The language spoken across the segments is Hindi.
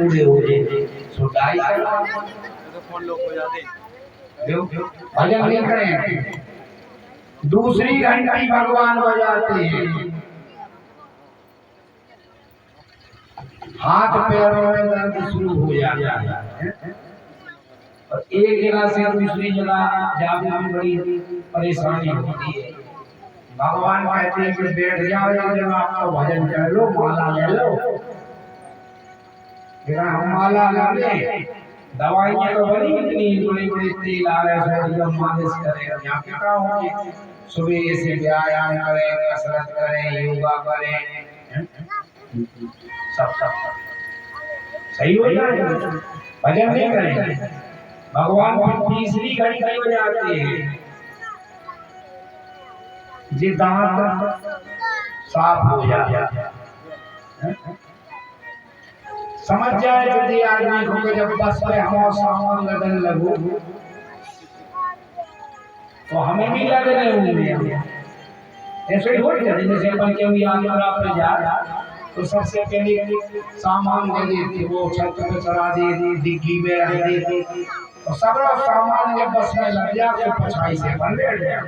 पूरे हो जाए सुधाई तो फोन लोग हो जाते भजन नहीं करें। दूसरी घंटी भगवान बजाते हैं, हाथ पैरों में दर्द शुरू हो जाता है और एक जगह से दूसरी जगह जाने में बड़ी परेशानी होती है। भगवान कहते हैं कि बैठ जाओ एक जगह, आपका भजन कर लो, माला ले लो। जरा हम माला ले लें, दवाइयाँ तो बनी इतनी बड़ी बड़ी तेल आ रहे हैं, जब मालिश करें यहाँ पे क्या होंगे, सुबह से व्यायाम करें, कसरत करें, योगा करें, सब सब सही हो जाएगा। भजन नहीं करेंगे, भगवान की तीसरी घंटी बजाते हैं, जी दांत साफ हो जाए। समझ जाए यदि आदमी को जब बस पे हम सामान लगन लगो तो हमें भी लगने होंगे। ऐसे ही हो जाए जैसे अपन के यात्रा पे जा तो सबसे पहले सामान दे देते, वो छत पे चढ़ा दे, डिग्गी में रख देते, तो सारा सामान जब बस में लग जाए तो पछाई से बन बैठ जाए।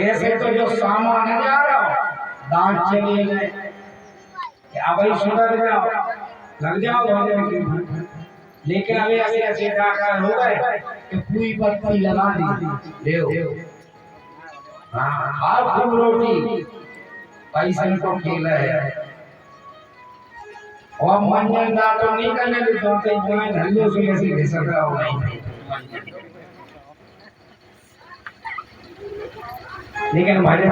ऐसे तो जो सामान है जा रहा दांत चले गए, क्या भाई सुधर जाओ, लग जाओ भजन की। लेकिन अभी ऐसे ऐसे डाका हो गए कि पूरी पत्ती लगा दी ले, हाँ खाओ खूब रोटी, पैसे को खेल है और मंजन दांत तो नहीं करने देते, तो इतना हल्ले से ऐसे घिसक रहा हो नहीं। लेकिन भजन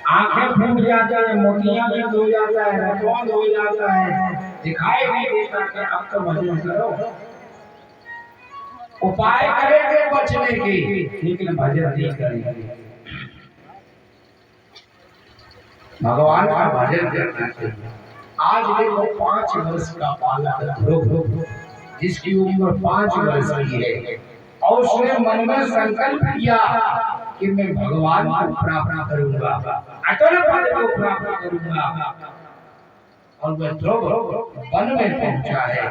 आंखें फूट जाता है, मोतियां भी धो जाता है, रतौन धो जाता है, दिखाई नहीं देता कि अब तो भजन करो। उपाय करेंगे बचने के, लेकिन भजन नहीं करेंगे। भगवान का भजन करना चाहिए। आज देखो 5 वर्ष का बालक जिसकी उम्र 5 वर्ष की है और उसने मन में संकल्प किया कि मैं भगवान को प्राप्त करूंगा, अटल पद को प्राप्त करूंगा, और वह ध्रुव वन में पहुंचा है।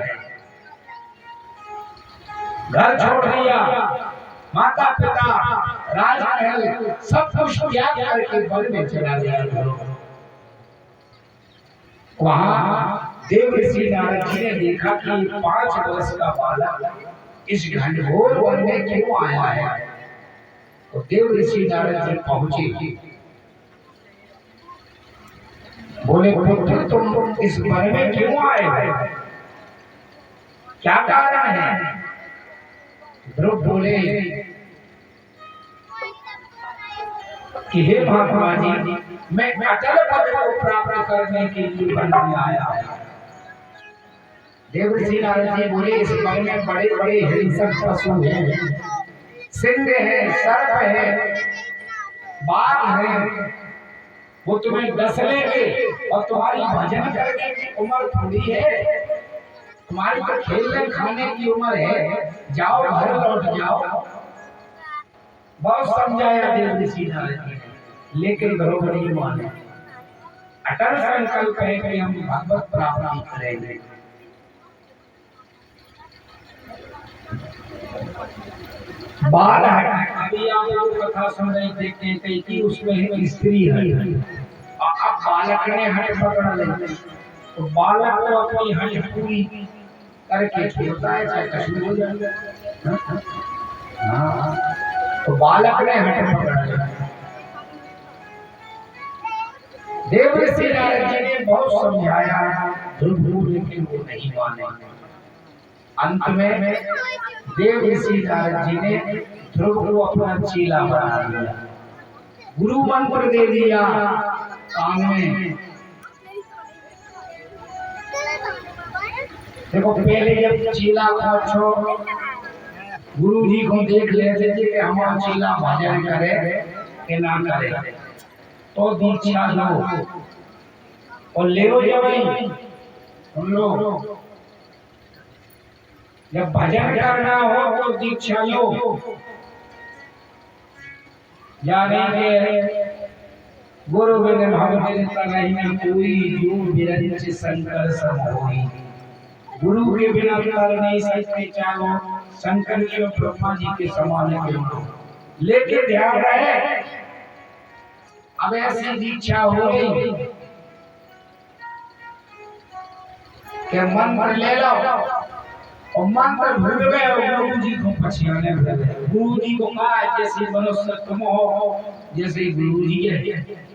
घर छोड़ दिया, माता पिता, राजमहल सब कुछ त्याग करके वन में चला गया। वहां देव ऋषि नारद जी ने देखा कि 5 वर्ष का बालक इस घनघोर वन में क्यों आया है। तो देव ऋषि नारद जी पहुंचे, बोले पुत्र तुम इस वन में क्यों आए हो, क्या कारण है। ध्रुव बोले कि हे महात्मा जी, मैं अटल पद को प्राप्त करने के लिए वन में आया। देव ऋषि नारद जी बोले इस वन में बड़े बड़े हिंसक पशु हैं, सिंह है, सर्प है, बाघ है, वो तुम्हें डस लेंगे और तुम्हारी भजन करने की उम्र थोड़ी है, तुम्हारी तो खेलने खाने की उम्र है, जाओ घर लौट जाओ। बहुत समझाया देव ऋषि नारद जी, लेकिन ध्रुव नहीं माने। अटल संकल्प है कि हम भगवत प्राप्ति करेंगे। बाल है, अभी आप लोग कथा सुन रहे थे कि उसमें एक स्त्री है, अब बालक ने हट पकड़ ली, तो बालक को अपनी हट पूरी करके छोड़ता है, चाहे कश्मीर हो जाए। हाँ, तो बालक ने हट पकड़ लिया। देव ऋषि नारद जी ने बहुत समझाया ध्रुव, लेकिन वो नहीं माने। अंत में देव ऋषि नारद जी ने ध्रुव को अपना चेला बना दिया, गुरु मंत्र दे दिया कान में। देखो पहले जब चेला को गुरु जी को देख लेते थे कि हमारा चेला भजन करे कि ना करे, तो दीक्षा लो और ले लो जब तुम लोग जब भजन करना हो तो दीक्षा लो। जाने के गुरु बिन भगवत तरहि न कोई, जो बिरंच शंकर सम होई। गुरु के बिना तर नहीं सकते, चाहो शंकर जी और ब्रह्मा जी के समान है गुरु। लेकिन ध्यान रहे, अब ऐसी दीक्षा हो गई कि मंत्र ले लो और मंत्र भूल गए और गुरु जी को पछाने लगे। गुरु जी को कहा जैसे मनुष्य तुम हो, जैसे गुरु जी है।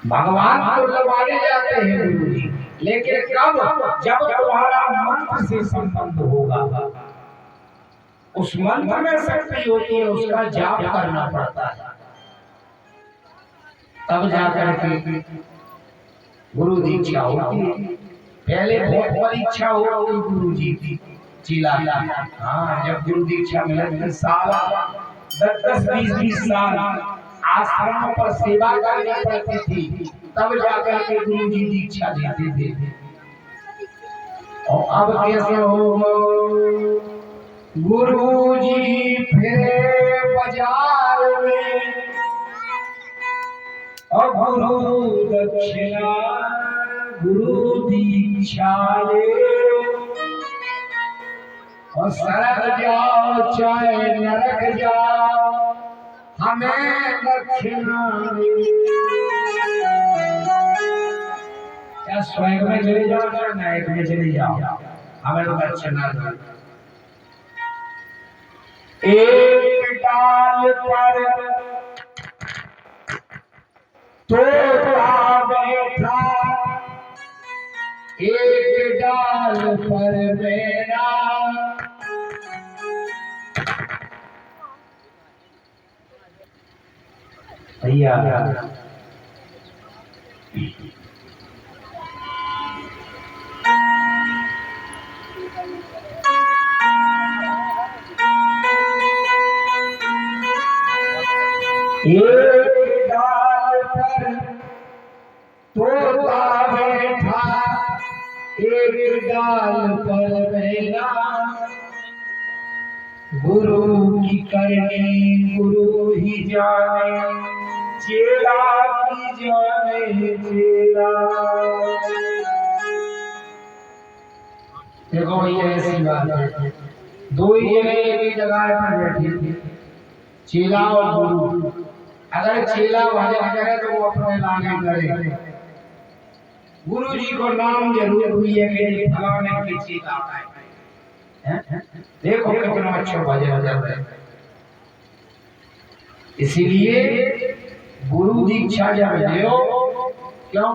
भगवान को लवाने जाते हैं गुरु जी, लेकिन कब? जब तुम्हारा मंत्र से संबंध होगा। उस मंत्र में शक्ति होती है, उसका जाप करना पड़ता है, तब जाकर के गुरु दीक्षा होती है। पहले बहुत परीक्षा होती गुरु जी की चिला। हाँ, जब गुरु दीक्षा मिले साल 10-20 साल आश्रम पर सेवा करनी पड़ती थी, तब जाकर के गुरु जी दीक्षा देते थे। और अब कैसे हो? गुरु जी फिरे बाजार में और गुरु दक्षिणा गुरु दीक्षा ले। और सरक जाओ चाहे नरक जाओ, हमें दक्षिणा क्या स्वर्ग में चले जाओ या नरक में चले जाओ, हमें तो दक्षिणा दो। एक डाल पर तोता बैठा, एक डाल पर मेरा भैया। एक डाल पर तोता बैठा, एक डाल पर मेरा। गुरु की करनी गुरु ही जाने, चेला की जाने चेला। देखो भैया, ऐसी बात है, दो ही जगह एक ही जगह पर बैठे थे, चेला और गुरु। अगर चेला भजन करे तो वो अपने लाने करे, गुरु जी को नाम जरूर हुई है कि फलाने की चेला है। देखो कितना अच्छा भजन कर रहे हैं। इसीलिए गुरु दीक्षा जब लो